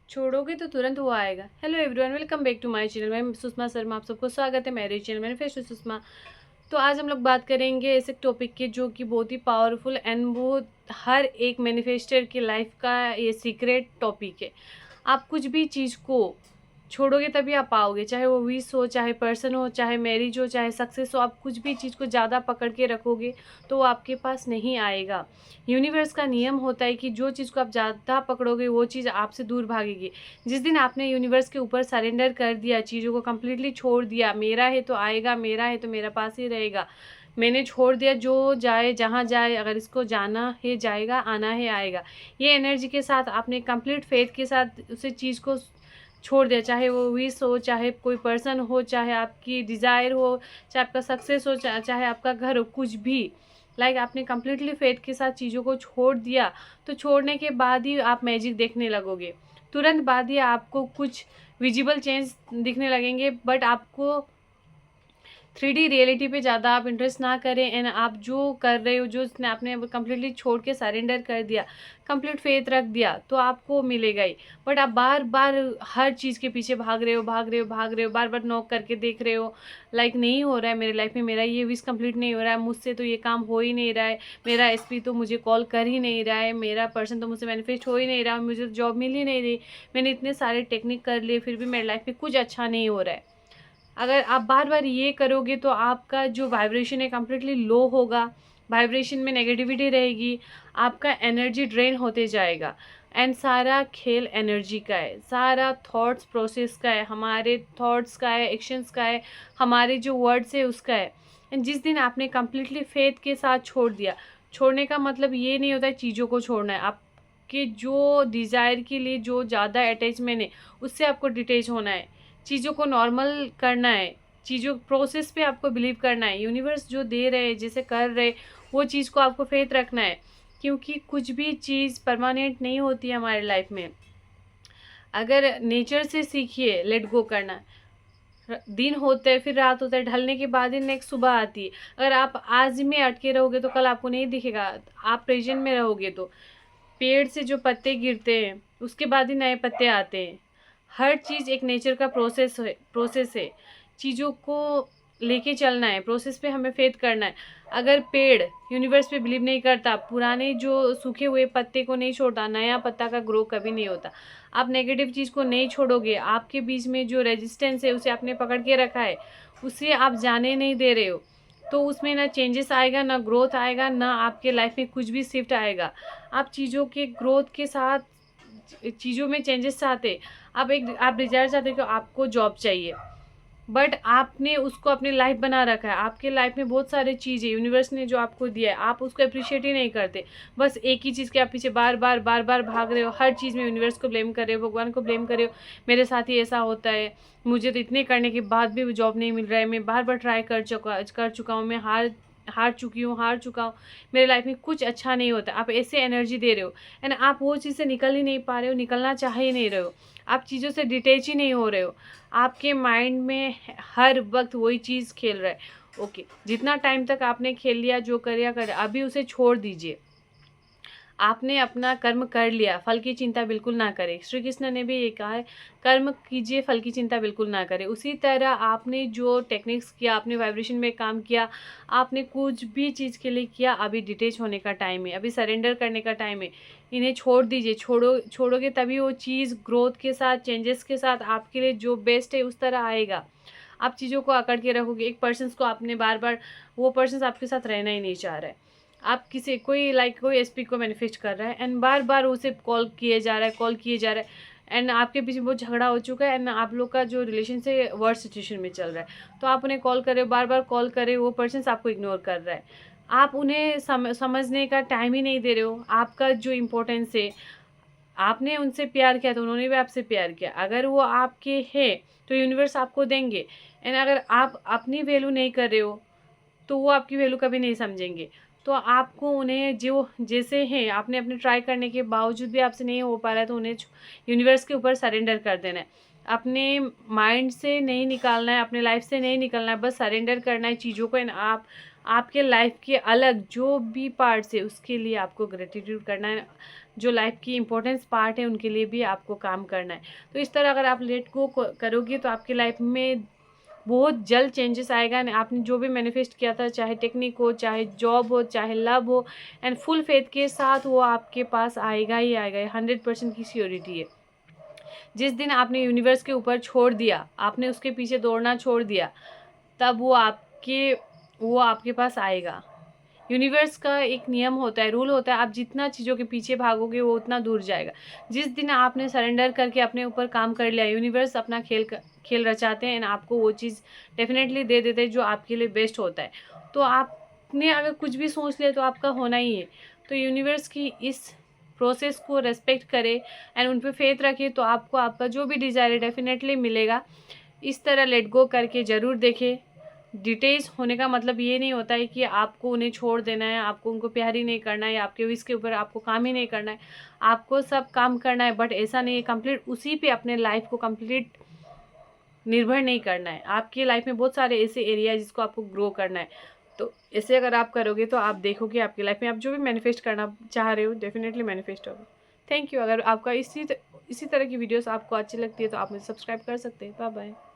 छोड़ोगे तो तुरंत वो आएगा। Hello everyone, welcome back to my channel. मैं सुषमा शर्मा, आप सबको स्वागत है मेरे चैनल मैनिफेस्ट विद सुषमा। तो आज हम लोग बात करेंगे ऐसे टॉपिक की जो कि बहुत ही पावरफुल एंड वो हर एक मैनिफेस्टर की लाइफ का ये सीक्रेट टॉपिक है। आप कुछ भी चीज़ को छोड़ोगे तभी आप पाओगे, चाहे वो विश हो, चाहे पर्सन हो, चाहे मैरिज हो, चाहे सक्सेस हो। आप कुछ भी चीज़ को ज़्यादा पकड़ के रखोगे तो वो आपके पास नहीं आएगा। यूनिवर्स का नियम होता है कि जो चीज़ को आप ज़्यादा पकड़ोगे वो चीज़ आपसे दूर भागेगी। जिस दिन आपने यूनिवर्स के ऊपर सरेंडर कर दिया, चीज़ों को कम्प्लीटली छोड़ दिया, मेरा है तो आएगा, मेरा है तो मेरा पास ही रहेगा, मैंने छोड़ दिया, जो जाए जहाँ जाए, अगर इसको जाना है जाएगा, आना है आएगा, ये एनर्जी के साथ आपने कंप्लीट फेथ के साथ उसे चीज़ को छोड़ दिया, चाहे वो विश हो, चाहे कोई पर्सन हो, चाहे आपकी डिज़ायर हो, चाहे आपका सक्सेस हो, चाहे आपका घर हो, कुछ भी आपने कम्प्लीटली फेथ के साथ चीज़ों को छोड़ दिया। तो छोड़ने के बाद ही आप मैजिक देखने लगोगे, तुरंत बाद ही आपको कुछ विजिबल चेंज दिखने लगेंगे। बट आपको 3D रियलिटी पे ज़्यादा आप इंटरेस्ट ना करें एंड आप जो कर रहे हो, जो आपने कम्प्लीटली छोड़ के सरेंडर कर दिया, कंप्लीट फेथ रख दिया, तो आपको मिलेगा ही। बट आप बार बार हर चीज़ के पीछे भाग रहे हो, बार बार नॉक करके देख रहे हो, नहीं हो रहा है मेरे लाइफ में, मेरा ये विश कंप्लीट नहीं हो रहा है, मुझसे तो ये काम हो ही नहीं रहा है, मेरा SP तो मुझे कॉल कर ही नहीं रहा है, मेरा पर्सन तो मुझसे मैनिफेस्ट हो ही नहीं रहा, मुझे तो जॉब मिल ही नहीं रही, मैंने इतने सारे टेक्निक कर लिए फिर भी मेरे लाइफ में कुछ अच्छा नहीं हो रहा है। अगर आप बार बार ये करोगे तो आपका जो वाइब्रेशन है कम्प्लीटली लो होगा, वाइब्रेशन में नेगेटिविटी रहेगी, आपका एनर्जी ड्रेन होते जाएगा। एंड सारा खेल एनर्जी का है, सारा थॉट्स प्रोसेस का है, हमारे थॉट्स का है, एक्शंस का है, हमारे जो वर्ड्स है उसका है। एंड जिस दिन आपने कम्प्लीटली फेथ के साथ छोड़ दिया, छोड़ने का मतलब ये नहीं होता है चीज़ों को छोड़ना है, आपके जो डिज़ायर के लिए जो ज़्यादा अटैचमेंट है उससे आपको डिटेच होना है, चीज़ों को नॉर्मल करना है, चीज़ों प्रोसेस पे आपको बिलीव करना है, यूनिवर्स जो दे रहे हैं, जैसे कर रहे वो चीज़ को आपको फेथ रखना है। क्योंकि कुछ भी चीज़ परमानेंट नहीं होती है हमारे लाइफ में। अगर नेचर से सीखिए लेट गो करना, दिन होता है फिर रात होता है, ढलने के बाद ही नेक्स्ट सुबह आती है। अगर आप आज में अटके रहोगे तो कल आपको नहीं दिखेगा, आप प्रेजेंट में रहोगे तो पेड़ से जो पत्ते गिरते हैं उसके बाद ही नए पत्ते आते हैं। हर चीज़ एक नेचर का प्रोसेस है। चीज़ों को लेके चलना है, प्रोसेस पे हमें फेथ करना है। अगर पेड़ यूनिवर्स पे बिलीव नहीं करता, पुराने जो सूखे हुए पत्ते को नहीं छोड़ता, नया पत्ता का ग्रो कभी नहीं होता। आप नेगेटिव चीज़ को नहीं छोड़ोगे, आपके बीच में जो रेजिस्टेंस है उसे आपने पकड़ के रखा है, उसे आप जाने नहीं दे रहे हो, तो उसमें ना चेंजेस आएगा, ना ग्रोथ आएगा, ना आपके लाइफ में कुछ भी शिफ्ट आएगा। आप चीज़ों के ग्रोथ के साथ चीज़ों में चेंजेस चाहते, आप डिज़ायर चाहते कि आपको जॉब चाहिए, बट आपने उसको अपनी लाइफ बना रखा है। आपके लाइफ में बहुत सारी चीज़ें यूनिवर्स ने जो आपको दिया है, आप उसको अप्रिशिएट ही नहीं करते। बस एक ही चीज़ के आप पीछे बार बार भाग रहे हो, हर चीज़ में यूनिवर्स को ब्लेम कर रहे हो, भगवान को ब्लेम कर रहे हो, मेरे साथ ही ऐसा होता है, मुझे तो इतने करने के बाद भी जॉब नहीं मिल रहा है, मैं बार बार ट्राई कर चुका हूँ, मैं हार चुका हूँ, मेरे लाइफ में कुछ अच्छा नहीं होता। आप ऐसे एनर्जी दे रहे हो एंड आप वो चीज़ से निकल ही नहीं पा रहे हो, निकलना चाह ही नहीं रहे हो, आप चीज़ों से डिटेच ही नहीं हो रहे हो, आपके माइंड में हर वक्त वही चीज़ खेल रहा है। ओके, जितना टाइम तक आपने खेल लिया, जो कर अभी उसे छोड़ दीजिए। आपने अपना कर्म कर लिया, फल की चिंता बिल्कुल ना करें। श्री कृष्ण ने भी ये कहा है, कर्म कीजिए, फल की चिंता बिल्कुल ना करें। उसी तरह आपने जो टेक्निक्स किया, आपने वाइब्रेशन में काम किया, आपने कुछ भी चीज़ के लिए किया, अभी डिटेच होने का टाइम है, अभी सरेंडर करने का टाइम है। इन्हें छोड़ दीजिए, छोड़ोगे तभी वो चीज़ ग्रोथ के साथ, चेंजेस के साथ आपके लिए जो बेस्ट है उस तरह आएगा। आप चीज़ों को अकड़ के रखोगे, एक पर्सन को आपने बार बार, वो पर्सन आपके साथ रहना ही नहीं चाह रहा है। आप कोई कोई SP को मैनिफेस्ट कर रहा है एंड बार बार उसे कॉल किए जा रहा है एंड आपके बीच में बहुत झगड़ा हो चुका है एंड आप लोग का जो रिलेशन से वर्स्ट सिचुएशन में चल रहा है, तो आप उन्हें कॉल कर रहे हो, बार बार कॉल कर रहे हो, वो पर्सन आपको इग्नोर कर रहा है। आप उन्हें समझने का टाइम ही नहीं दे रहे हो, आपका जो इम्पोर्टेंस है, आपने उनसे प्यार किया तो उन्होंने भी आपसे प्यार किया, अगर वो आपके है तो यूनिवर्स आपको देंगे। एंड अगर आप अपनी वैल्यू नहीं कर रहे हो तो वो आपकी वैल्यू कभी नहीं समझेंगे। तो आपको उन्हें जो जैसे हैं, आपने अपने ट्राई करने के बावजूद भी आपसे नहीं हो पा रहा है, तो उन्हें यूनिवर्स के ऊपर सरेंडर कर देना है। अपने माइंड से नहीं निकालना है, अपने लाइफ से नहीं निकलना है, बस सरेंडर करना है चीज़ों को। एंड आप आपके लाइफ के अलग जो भी पार्ट्स है उसके लिए आपको ग्रेटिट्यूड करना है, जो लाइफ की इंपॉर्टेंस पार्ट है उनके लिए भी आपको काम करना है। तो इस तरह अगर आप लेट गो करोगे तो आपकी लाइफ में बहुत जल्द चेंजेस आएगा। आपने जो भी मैनिफेस्ट किया था, चाहे टेक्निक हो, चाहे जॉब हो, चाहे लव हो, एंड फुल फेथ के साथ वो आपके पास आएगा ही आएगा, 100% की श्योरिटी है। जिस दिन आपने यूनिवर्स के ऊपर छोड़ दिया, आपने उसके पीछे दौड़ना छोड़ दिया, तब वो आपके पास आएगा। यूनिवर्स का एक नियम होता है, रूल होता है, आप जितना चीज़ों के पीछे भागोगे वो उतना दूर जाएगा। जिस दिन आपने सरेंडर करके अपने ऊपर काम कर लिया, यूनिवर्स अपना खेल रचाते हैं एंड आपको वो चीज़ डेफिनेटली दे देते हैं जो आपके लिए बेस्ट होता है। तो आपने अगर कुछ भी सोच लिया तो आपका होना ही है। तो यूनिवर्स की इस प्रोसेस को रेस्पेक्ट करें एंड उन पर फेथ रखें, तो आपको आपका जो भी डिज़ायर है डेफिनेटली मिलेगा। इस तरह लेट गो करके ज़रूर देखें। डिटेल्स होने का मतलब ये नहीं होता है कि आपको उन्हें छोड़ देना है, आपको उनको प्यार ही नहीं करना है, या आपके विश के ऊपर आपको काम ही नहीं करना है। आपको सब काम करना है, बट ऐसा नहीं है कंप्लीट उसी पे अपने लाइफ को कंप्लीट निर्भर नहीं करना है। आपकी लाइफ में बहुत सारे ऐसे एरिया है जिसको आपको ग्रो करना है। तो ऐसे अगर आप करोगे तो आप देखोगे आपकी लाइफ में आप जो भी मैनिफेस्ट करना चाह रहे हो डेफिनेटली मैनिफेस्ट होगा। Thank you. अगर आपका इसी तरह की वीडियोस आपको अच्छी लगती है तो आप मुझे सब्सक्राइब कर सकते हैं। Bye bye.